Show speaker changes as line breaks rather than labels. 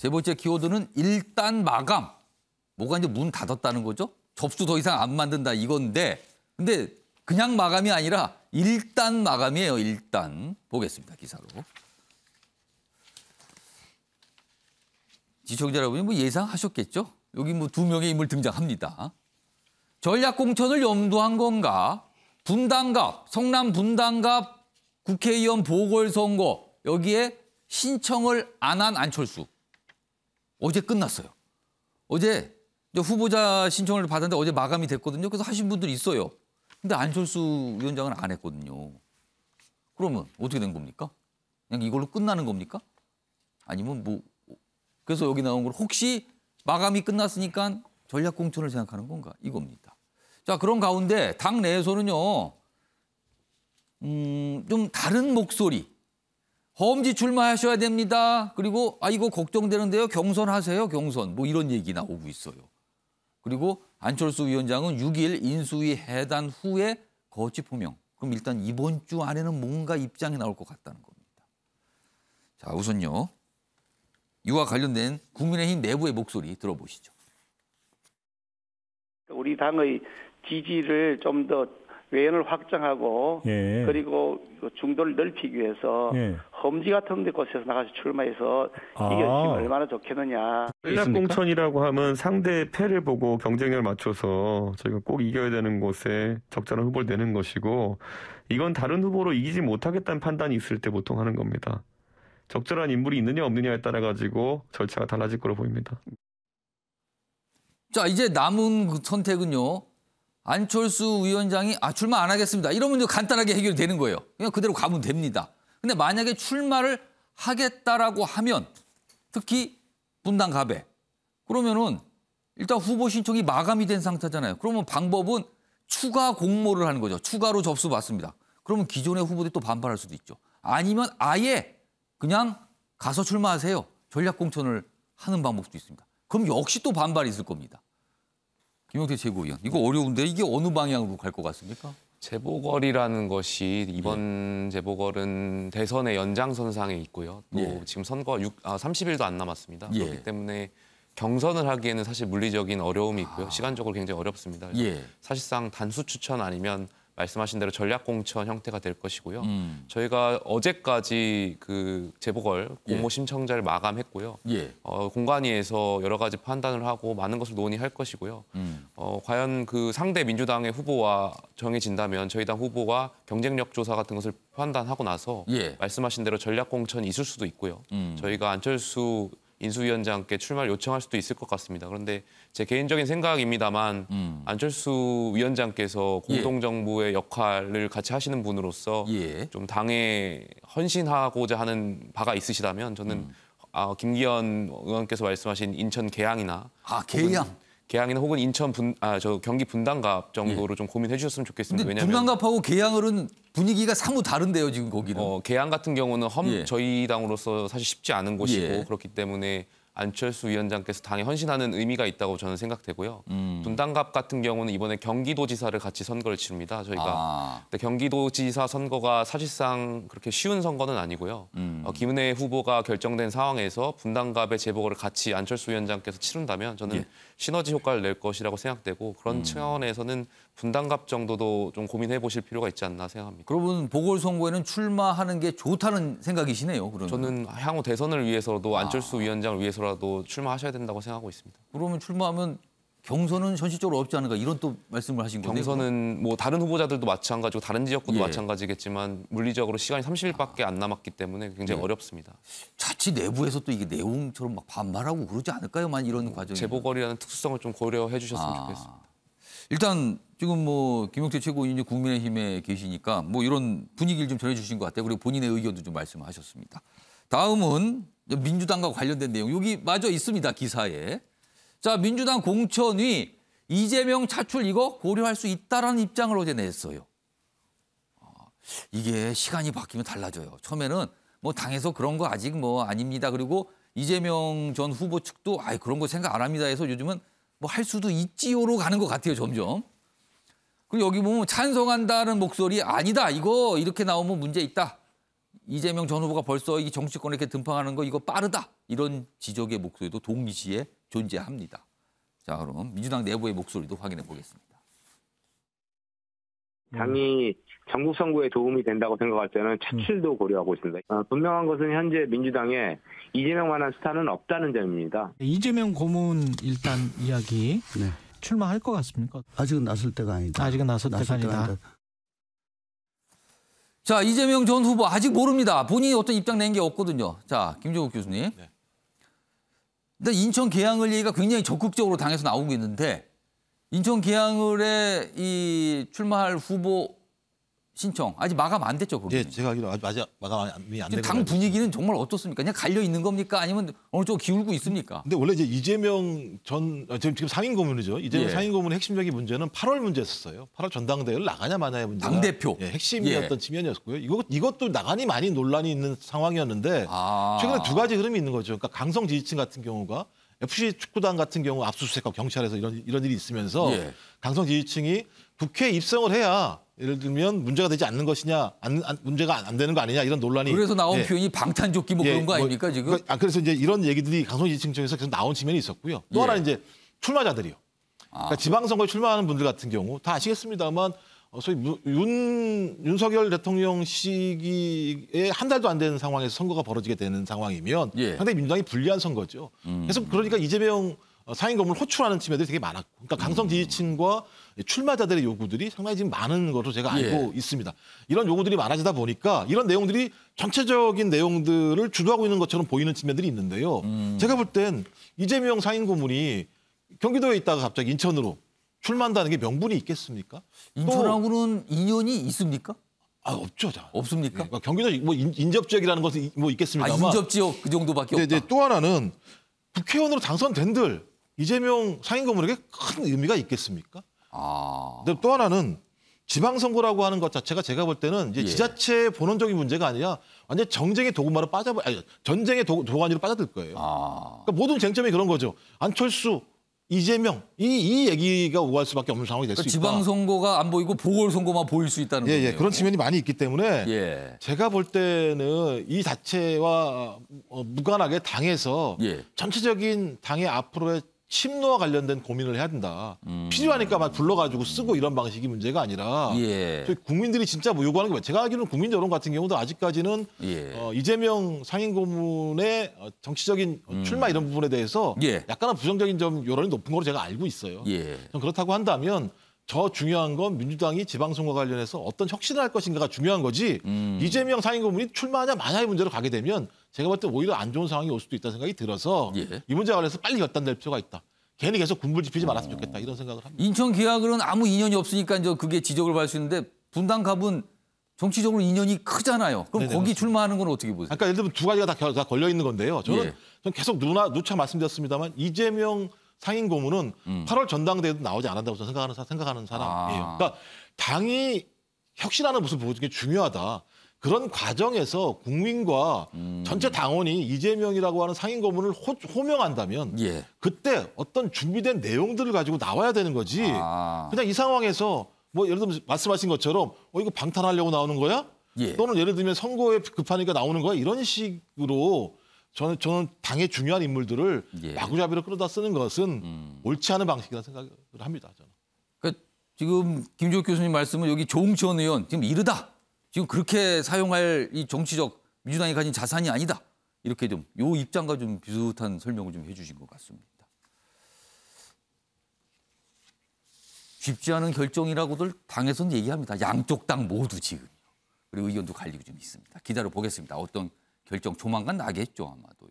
세 번째 키워드는 일단 마감. 뭐가 이제 문 닫았다는 거죠? 접수 더 이상 안 만든다 이건데, 근데 그냥 마감이 아니라 일단 마감이에요. 일단 보겠습니다. 기사로. 시청자 여러분이 뭐 예상하셨겠죠? 여기 뭐 두 명의 인물 등장합니다. 전략공천을 염두한 건가? 분당갑, 성남 분당갑 국회의원 보궐선거 여기에 신청을 안 한 안철수. 어제 끝났어요. 어제 후보자 신청을 받았는데 어제 마감이 됐거든요. 그래서 하신 분들이 있어요. 근데 안철수 위원장은 안 했거든요. 그러면 어떻게 된 겁니까? 그냥 이걸로 끝나는 겁니까? 아니면 뭐 그래서 여기 나온 걸 혹시 마감이 끝났으니까 전략공천을 생각하는 건가? 이겁니다. 자, 그런 가운데 당 내에서는요. 좀 다른 목소리. 험지 출마하셔야 됩니다. 그리고 이거 걱정되는데요. 경선하세요. 경선. 뭐 이런 얘기 나오고 있어요. 그리고 안철수 위원장은 6일 인수위 해단 후에 거취 표명. 그럼 일단 이번 주 안에는 뭔가 입장이 나올 것 같다는 겁니다. 자, 우선요. 이와 관련된 국민의힘 내부의 목소리 들어보시죠.
우리 당의 지지를 좀 더 외연을 확장하고
예.
그리고 중도를 넓히기 위해서
예.
험지 같은 데 곳에서 나가서 출마해서 이겼으면 얼마나 좋겠느냐.
전략공천이라고 하면 상대의 패를 보고 경쟁력을 맞춰서 저희가 꼭 이겨야 되는 곳에 적절한 후보를 내는 것이고 이건 다른 후보로 이기지 못하겠다는 판단이 있을 때 보통 하는 겁니다. 적절한 인물이 있느냐 없느냐에 따라 가지고 절차가 달라질 거로 보입니다.
자, 이제 남은 그 선택은요. 안철수 위원장이 출마 안 하겠습니다. 이러면 간단하게 해결이 되는 거예요. 그냥 그대로 가면 됩니다. 근데 만약에 출마를 하겠다라고 하면 특히 분당갑에 그러면은 일단 후보 신청이 마감이 된 상태잖아요. 그러면 방법은 추가 공모를 하는 거죠. 추가로 접수 받습니다. 그러면 기존의 후보들이 또 반발할 수도 있죠. 아니면 아예 그냥 가서 출마하세요. 전략공천을 하는 방법도 있습니다. 그럼 역시 또 반발이 있을 겁니다. 김용태 최고위원, 이거 어려운데 이게 어느 방향으로 갈 것 같습니까?
재보궐이라는 것이 이번 재보궐은 대선의 연장선상에 있고요. 또 지금 선거 30일도 안 남았습니다. 그렇기 때문에 경선을 하기에는 사실 물리적인 어려움이 있고요. 시간적으로 굉장히 어렵습니다. 사실상 단수 추천 아니면 말씀하신 대로 전략공천 형태가 될 것이고요. 저희가 어제까지 그 재보궐 공모 신청자를 마감했고요. 공관위에서 여러 가지 판단을 하고 많은 것을 논의할 것이고요. 과연 그 상대 민주당의 후보와 정해진다면 저희 당 후보가 경쟁력 조사 같은 것을 판단하고 나서 말씀하신 대로 전략공천이 있을 수도 있고요. 저희가 안철수 인수위원장께 출마를 요청할 수도 있을 것 같습니다. 그런데 제 개인적인 생각입니다만 안철수 위원장께서 공동정부의 역할을 같이 하시는 분으로서 좀 당에 헌신하고자 하는 바가 있으시다면 저는 김기현 의원께서 말씀하신 인천 계양이나 계양이나 혹은 인천 경기 분당갑 정도로 좀 고민해 주셨으면 좋겠습니다.
근데
왜냐하면
분당갑하고 계양은 분위기가 사뭇 다른데요, 지금 거기는.
계양 같은 경우는 저희 당으로서 사실 쉽지 않은 곳이고 그렇기 때문에 안철수 위원장께서 당에 헌신하는 의미가 있다고 저는 생각되고요. 분당갑 같은 경우는 이번에 경기도지사를 같이 선거를 치릅니다. 저희가 근데 경기도지사 선거가 사실상 그렇게 쉬운 선거는 아니고요. 김은혜 후보가 결정된 상황에서 분당갑의 재보궐을 같이 안철수 위원장께서 치른다면 저는 시너지 효과를 낼 것이라고 생각되고 그런 차원에서는 분당갑 정도도 좀 고민해 보실 필요가 있지 않나 생각합니다.
그러면 보궐선거에는 출마하는 게 좋다는 생각이시네요. 그러면.
저는 향후 대선을 위해서라도 안철수 위원장을 위해서라도 출마하셔야 된다고 생각하고 있습니다.
그러면 출마하면 경선은 현실적으로 어렵지 않을까 이런 또 말씀을 하신 건데.
경선은 뭐 다른 후보자들도 마찬가지고 다른 지역구도 마찬가지겠지만 물리적으로 시간이 30일밖에 안 남았기 때문에 굉장히 어렵습니다.
자칫 내부에서 또 이게 내용처럼 막 반발하고 그러지 않을까요? 만 이런 과정이.
재보궐이라는 특수성을 좀 고려해 주셨으면 좋겠습니다.
일단 지금 뭐 김용태 최고위원이 국민의힘에 계시니까 뭐 이런 분위기를 좀 전해주신 것 같아요. 그리고 본인의 의견도 좀 말씀하셨습니다. 다음은 민주당과 관련된 내용. 여기 마저 있습니다. 기사에. 자, 민주당 공천위 이재명 차출 이거 고려할 수 있다라는 입장을 어제 냈어요. 이게 시간이 바뀌면 달라져요. 처음에는 뭐 당에서 그런 거 아직 뭐 아닙니다. 그리고 이재명 전 후보 측도 그런 거 생각 안 합니다 해서 요즘은 뭐 할 수도 있지요로 가는 것 같아요, 점점. 그리고 여기 보면 찬성한다는 목소리 아니다. 이거 이렇게 나오면 문제 있다. 이재명 전 후보가 벌써 이 정치권에 이렇게 등판하는 거 이거 빠르다. 이런 지적의 목소리도 동시에 존재합니다. 자, 그럼 민주당 내부의 목소리도 확인해 보겠습니다.
당이 전국 선거에 도움이 된다고 생각할 때는 차출도 고려하고 있습니다. 분명한 것은 현재 민주당에 이재명만한 스타는 없다는 점입니다.
이재명 고문 일단 이야기
네.
출마할 것 같습니까?
아직은 나설 때가 아니다.
아직은 나설 때가 아니다.
자, 이재명 전 후보 아직 모릅니다. 본인이 어떤 입장 낸 게 없거든요. 자, 김종욱 교수님.
네.
근데 인천 계양을 얘기가 굉장히 적극적으로 당에서 나오고 있는데 인천 계양을의 이 출마할 후보 신청 아직 마감 안 됐죠, 그럼?
예, 제가 알기로 아직 마감이 안 되고.
당 분위기는 정말 어떻습니까? 그냥 갈려 있는 겁니까? 아니면 어느 쪽 기울고 있습니까?
근데 원래 이제 이재명 지금 상임 고문이죠. 이재명
예.
상임 고문의 핵심적인 문제는 8월 문제였어요. 8월 전당대회를 나가냐 마냐의 문제가
당대표.
예, 핵심이었던 측면이었고요. 이것도 나가니 많이 논란이 있는 상황이었는데 최근에 두 가지 흐름이 있는 거죠. 그러니까 강성 지지층 같은 경우가 FC 축구단 같은 경우 압수수색과 경찰에서 이런 일이 있으면서
예.
강성 지지층이 국회에 입성을 해야 예를 들면 문제가 되지 않는 것이냐, 문제가 안 되는 거 아니냐 이런 논란이.
그래서 나온
예.
표현이 방탄조끼 뭐 그런 거 아닙니까 지금?
그래서 이제 이런 얘기들이 강성 지지층 쪽에서 계속 나온 측면이 있었고요. 또
예.
하나 이제 출마자들이요. 그러니까 지방선거에 출마하는 분들 같은 경우 다 아시겠습니다만 소위 윤석열 대통령 시기에 한 달도 안 되는 상황에서 선거가 벌어지게 되는 상황이면
예.
상당히 민주당이 불리한 선거죠. 그래서 그러니까 이재명 상임고문을 호출하는 측면들이 되게 많았고, 그러니까 강성 지지층과 출마자들의 요구들이 상당히 지금 많은 것으로 제가 알고 있습니다. 이런 요구들이 많아지다 보니까 이런 내용들이 전체적인 내용들을 주도하고 있는 것처럼 보이는 측면들이 있는데요. 제가 볼 땐 이재명 상임고문이 경기도에 있다가 갑자기 인천으로 출마한다는 게 명분이 있겠습니까?
인천하고는 인연이 있습니까?
없죠.
없습니까?
그러니까 경기도 뭐 인접 지역이라는 것은 뭐 있겠습니다만.
인접 지역 그 정도밖에 없다.
네, 또 하나는 국회의원으로 당선된들 이재명 상임고문에게 큰 의미가 있겠습니까? 근데 또 하나는 지방선거라고 하는 것 자체가 제가 볼 때는 이제 지자체의 본원적인 문제가 아니라 완전 전쟁의 전쟁의 도가니로 빠져들 거예요. 그러니까 모든 쟁점이 그런 거죠. 안철수, 이재명 이 얘기가 오갈 수밖에 없는 상황이 될 수 있다.
지방선거가 안 보이고 보궐선거만 보일 수 있다는 거예요.
예, 그런 측면이 많이 있기 때문에 제가 볼 때는 이 자체와 무관하게 당에서 전체적인 당의 앞으로의 침노와 관련된 고민을 해야 된다. 필요하니까 막 불러가지고 쓰고 이런 방식이 문제가 아니라 저희 국민들이 진짜 뭐 요구하는 게 제가 알기로는 국민 여론 같은 경우도 아직까지는 이재명 상임고문의 정치적인 출마 이런 부분에 대해서 약간은 부정적인 점 여론이 높은 걸로 제가 알고 있어요. 전 그렇다고 한다면 더 중요한 건 민주당이 지방선거 관련해서 어떤 혁신을 할 것인가가 중요한 거지 이재명 상임고문이 출마하냐 마냐의 문제로 가게 되면 제가 볼 때 오히려 안 좋은 상황이 올 수도 있다는 생각이 들어서 이 문제와 관련해서 빨리 결단될 필요가 있다. 괜히 계속 군불 지피지 말았으면 좋겠다. 이런 생각을 합니다.
인천 계약은 아무 인연이 없으니까 이제 그게 지적을 받을 수 있는데 분당갑은 정치적으로 인연이 크잖아요. 그럼
네네,
거기
맞습니다.
출마하는 건 어떻게 보세요?
그러니까 예를 들면 두 가지가 다 걸려 있는 건데요. 저는 계속 누차 말씀드렸습니다만 이재명 상임고문은 8월 전당대회도 나오지 않았다고 생각하는 사람이에요. 그러니까 당이 혁신하는 모습을 보여주는 게 중요하다. 그런 과정에서 국민과 전체 당원이 이재명이라고 하는 상임고문을 호명한다면 그때 어떤 준비된 내용들을 가지고 나와야 되는 거지. 그냥 이 상황에서 뭐 예를 들면 말씀하신 것처럼 이거 방탄하려고 나오는 거야? 또는 예를 들면 선거에 급하니까 나오는 거야? 이런 식으로 저는 당의 중요한 인물들을 마구잡이로 끌어다 쓰는 것은 옳지 않은 방식이라는 생각을 합니다. 저는.
그러니까 지금 김종욱 교수님 말씀은 여기 조응천 의원 지금 이르다. 지금 그렇게 사용할 이 정치적 민주당이 가진 자산이 아니다. 이렇게 좀 요 입장과 좀 비슷한 설명을 좀 해주신 것 같습니다. 쉽지 않은 결정이라고들 당에서는 얘기합니다. 양쪽 당 모두 지금. 그리고 의견도 갈리고 좀 있습니다. 기다려 보겠습니다. 어떤 결정 조만간 나겠죠, 아마도요.